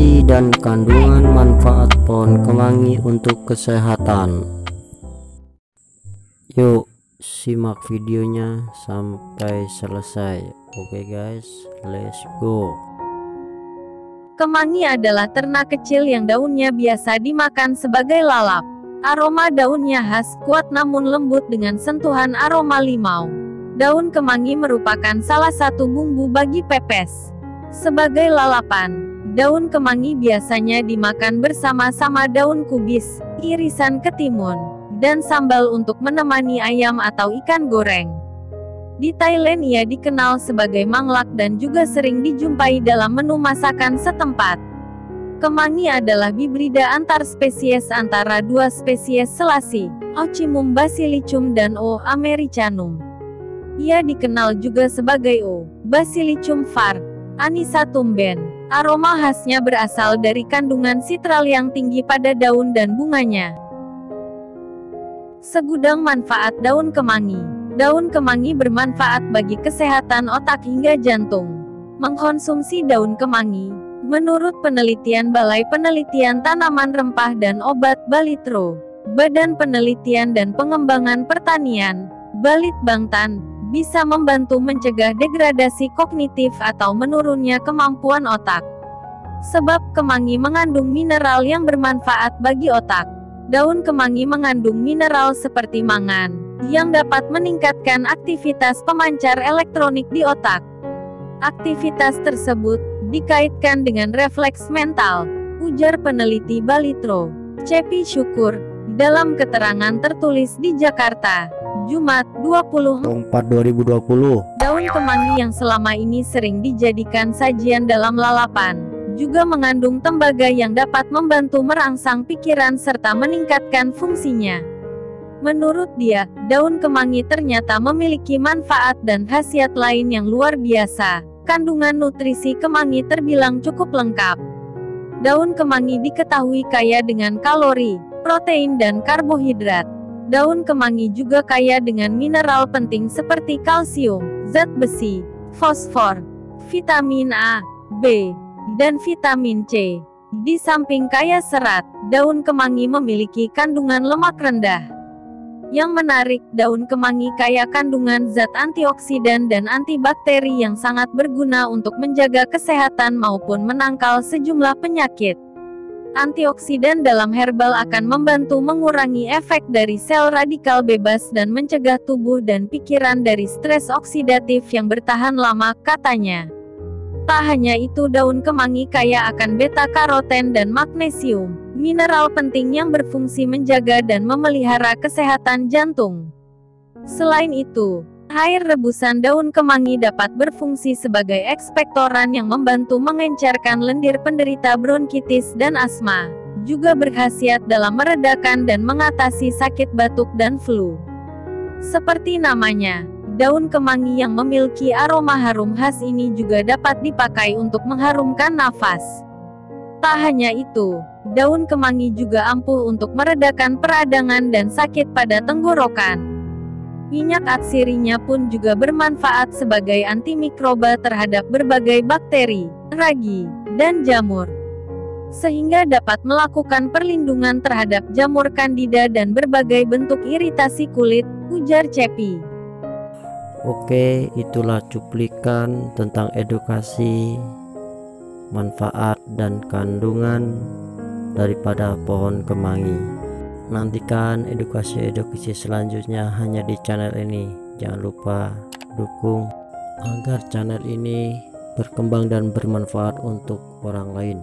fungsi dan kandungan manfaat pohon kemangi untuk kesehatan. Yuk simak videonya sampai selesai. Oke guys, let's go. Kemangi adalah ternak kecil yang daunnya biasa dimakan sebagai lalap. Aroma daunnya khas, kuat namun lembut dengan sentuhan aroma limau. Daun kemangi merupakan salah satu bumbu bagi pepes. Sebagai lalapan, daun kemangi biasanya dimakan bersama-sama daun kubis, irisan ketimun, dan sambal untuk menemani ayam atau ikan goreng. Di Thailand ia dikenal sebagai manglak dan juga sering dijumpai dalam menu masakan setempat. Kemangi adalah hibrida antar spesies antara dua spesies Selasi, Ocimum basilicum dan O. americanum. Ia dikenal juga sebagai O. basilicum var. Anisa tumben. Aroma khasnya berasal dari kandungan sitral yang tinggi pada daun dan bunganya. Segudang manfaat daun kemangi. Daun kemangi bermanfaat bagi kesehatan otak hingga jantung. Mengkonsumsi daun kemangi, menurut penelitian Balai Penelitian Tanaman Rempah dan Obat Balitro, Badan Penelitian dan Pengembangan Pertanian, Balitbangtan, bisa membantu mencegah degradasi kognitif atau menurunnya kemampuan otak. Sebab kemangi mengandung mineral yang bermanfaat bagi otak. Daun kemangi mengandung mineral seperti mangan, yang dapat meningkatkan aktivitas pemancar elektronik di otak. Aktivitas tersebut dikaitkan dengan refleks mental, ujar peneliti Balitro, Cepi Syukur, dalam keterangan tertulis di Jakarta, Jumat, 24/2020. Daun kemangi yang selama ini sering dijadikan sajian dalam lalapan, juga mengandung tembaga yang dapat membantu merangsang pikiran serta meningkatkan fungsinya. Menurut dia, daun kemangi ternyata memiliki manfaat dan khasiat lain yang luar biasa. Kandungan nutrisi kemangi terbilang cukup lengkap. Daun kemangi diketahui kaya dengan kalori, protein dan karbohidrat. Daun kemangi juga kaya dengan mineral penting seperti kalsium, zat besi, fosfor, vitamin A, B, dan vitamin C. Di samping kaya serat, daun kemangi memiliki kandungan lemak rendah. Yang menarik, daun kemangi kaya kandungan zat antioksidan dan antibakteri yang sangat berguna untuk menjaga kesehatan maupun menangkal sejumlah penyakit. Antioksidan dalam herbal akan membantu mengurangi efek dari sel radikal bebas dan mencegah tubuh dan pikiran dari stres oksidatif yang bertahan lama, katanya. Tak hanya itu, daun kemangi kaya akan beta-karoten dan magnesium, mineral penting yang berfungsi menjaga dan memelihara kesehatan jantung. Selain itu, air rebusan daun kemangi dapat berfungsi sebagai ekspektoran yang membantu mengencerkan lendir penderita bronkitis dan asma, juga berkhasiat dalam meredakan dan mengatasi sakit batuk dan flu. Seperti namanya, daun kemangi yang memiliki aroma harum khas ini juga dapat dipakai untuk mengharumkan nafas. Tak hanya itu, daun kemangi juga ampuh untuk meredakan peradangan dan sakit pada tenggorokan. Minyak atsirinya pun juga bermanfaat sebagai antimikroba terhadap berbagai bakteri, ragi, dan jamur. Sehingga dapat melakukan perlindungan terhadap jamur kandida dan berbagai bentuk iritasi kulit, ujar Cepi. Oke, itulah cuplikan tentang edukasi, manfaat dan kandungan daripada pohon kemangi. Nantikan edukasi-edukasi selanjutnya hanya di channel ini. Jangan lupa dukung agar channel ini berkembang dan bermanfaat untuk orang lain.